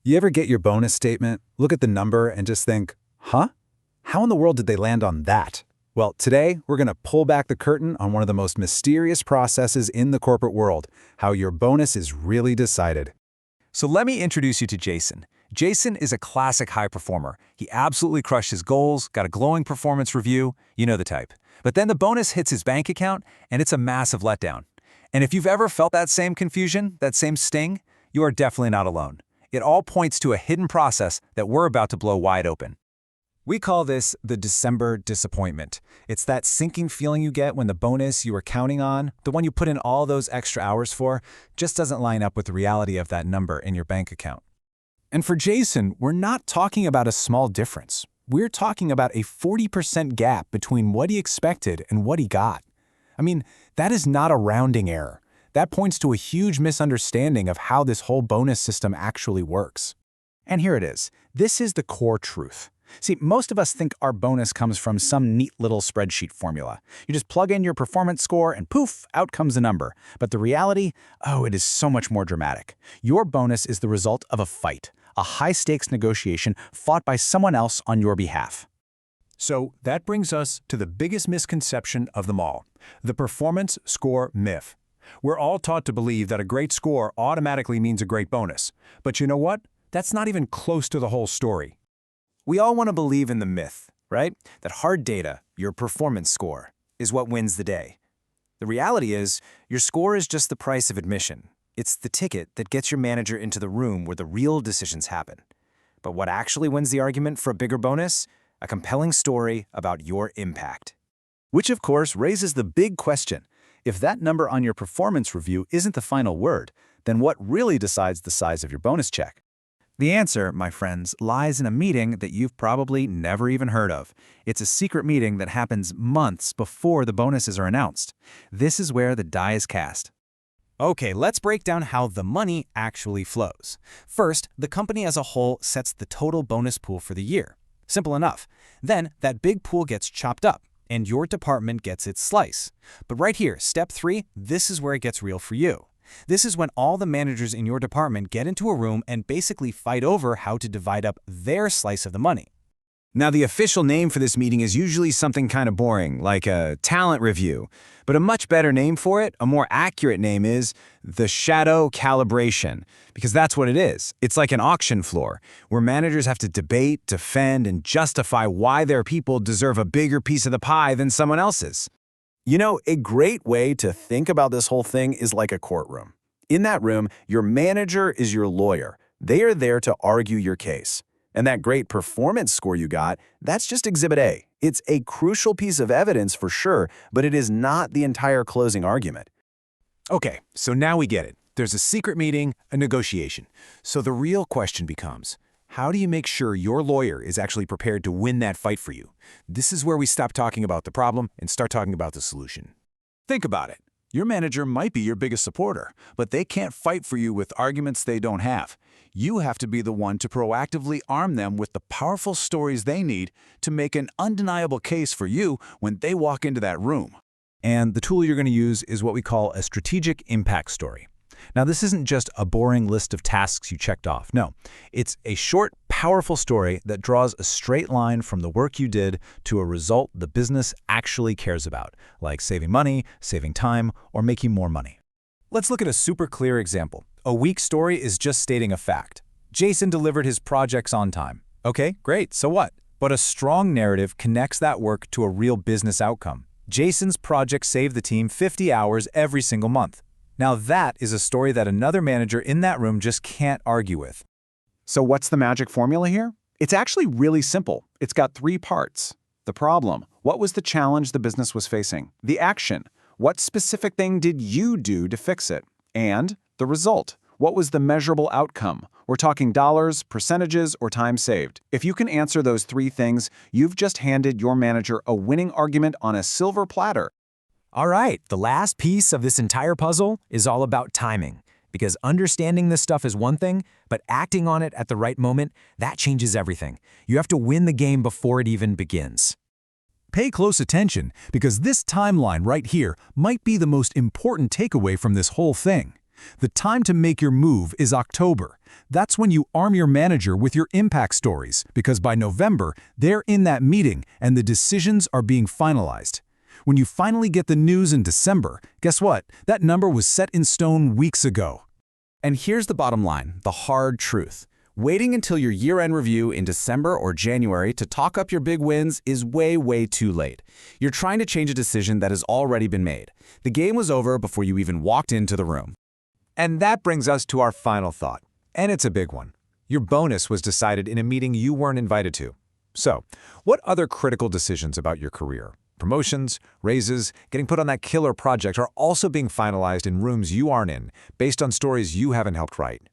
You ever get your bonus statement, look at the number, and just think, huh? How in the world did they land on that? Well, today, we're going to pull back the curtain on one of the most mysterious processes in the corporate world, how your bonus is really decided. So let me introduce you to Jason. Jason is a classic high performer. He absolutely crushed his goals, got a glowing performance review, you know the type. But then the bonus hits his bank account, and it's a massive letdown. And if you've ever felt that same confusion, that same sting, you are definitely not alone. It all points to a hidden process that we're about to blow wide open. We call this the December disappointment. It's that sinking feeling you get when the bonus you were counting on, the one you put in all those extra hours for, just doesn't line up with the reality of that number in your bank account. And for Jason, we're not talking about a small difference. We're talking about a 40% gap between what he expected and what he got. I mean, that is not a rounding error. That points to a huge misunderstanding of how this whole bonus system actually works. And here it is. This is the core truth. See, most of us think our bonus comes from some neat little spreadsheet formula. You just plug in your performance score and poof, out comes a number. But the reality, it is so much more dramatic. Your bonus is the result of a fight, a high-stakes negotiation fought by someone else on your behalf. So that brings us to the biggest misconception of them all, the performance score myth. We're all taught to believe that a great score automatically means a great bonus. But you know what? That's not even close to the whole story. We all want to believe in the myth, right? That hard data, your performance score, is what wins the day. The reality is, your score is just the price of admission. It's the ticket that gets your manager into the room where the real decisions happen. But what actually wins the argument for a bigger bonus? A compelling story about your impact. Which, of course, raises the big question. If that number on your performance review isn't the final word, then what really decides the size of your bonus check? The answer, my friends, lies in a meeting that you've probably never even heard of. It's a secret meeting that happens months before the bonuses are announced. This is where the die is cast. Okay, let's break down how the money actually flows. First, the company as a whole sets the total bonus pool for the year. Simple enough. Then, that big pool gets chopped up, and your department gets its slice. But right here, step 3, this is where it gets real for you. This is when all the managers in your department get into a room and basically fight over how to divide up their slice of the money. Now, the official name for this meeting is usually something kind of boring, like a talent review. But a much better name for it, a more accurate name is the shadow calibration, because that's what it is. It's like an auction floor, where managers have to debate, defend, and justify why their people deserve a bigger piece of the pie than someone else's. You know, a great way to think about this whole thing is like a courtroom. In that room, your manager is your lawyer. They are there to argue your case. And that great performance score you got, that's just Exhibit A. It's a crucial piece of evidence for sure, but it is not the entire closing argument. Okay, so now we get it. There's a secret meeting, a negotiation. So the real question becomes, how do you make sure your lawyer is actually prepared to win that fight for you? This is where we stop talking about the problem and start talking about the solution. Think about it. Your manager might be your biggest supporter, but they can't fight for you with arguments they don't have. You have to be the one to proactively arm them with the powerful stories they need to make an undeniable case for you when they walk into that room. And the tool you're going to use is what we call a strategic impact story. Now, this isn't just a boring list of tasks you checked off. No, it's a short, powerful story that draws a straight line from the work you did to a result the business actually cares about, like saving money, saving time, or making more money. Let's look at a super clear example. A weak story is just stating a fact. Jason delivered his projects on time. Okay, great, so what? But a strong narrative connects that work to a real business outcome. Jason's project saved the team 50 hours every single month. Now that is a story that another manager in that room just can't argue with. So what's the magic formula here? It's actually really simple. It's got 3 parts. The problem, what was the challenge the business was facing? The action, what specific thing did you do to fix it? And the result, what was the measurable outcome? We're talking dollars, percentages, or time saved. If you can answer those 3 things, you've just handed your manager a winning argument on a silver platter. All right, the last piece of this entire puzzle is all about timing. Because understanding this stuff is one thing, but acting on it at the right moment, that changes everything. You have to win the game before it even begins. Pay close attention, because this timeline right here might be the most important takeaway from this whole thing. The time to make your move is October. That's when you arm your manager with your impact stories, because by November, they're in that meeting and the decisions are being finalized. When you finally get the news in December, guess what? That number was set in stone weeks ago. And here's the bottom line, the hard truth. Waiting until your year-end review in December or January to talk up your big wins is way, way too late. You're trying to change a decision that has already been made. The game was over before you even walked into the room. And that brings us to our final thought. And it's a big one. Your bonus was decided in a meeting you weren't invited to. So, what other critical decisions about your career, promotions, raises, getting put on that killer project are also being finalized in rooms you aren't in, based on stories you haven't helped write?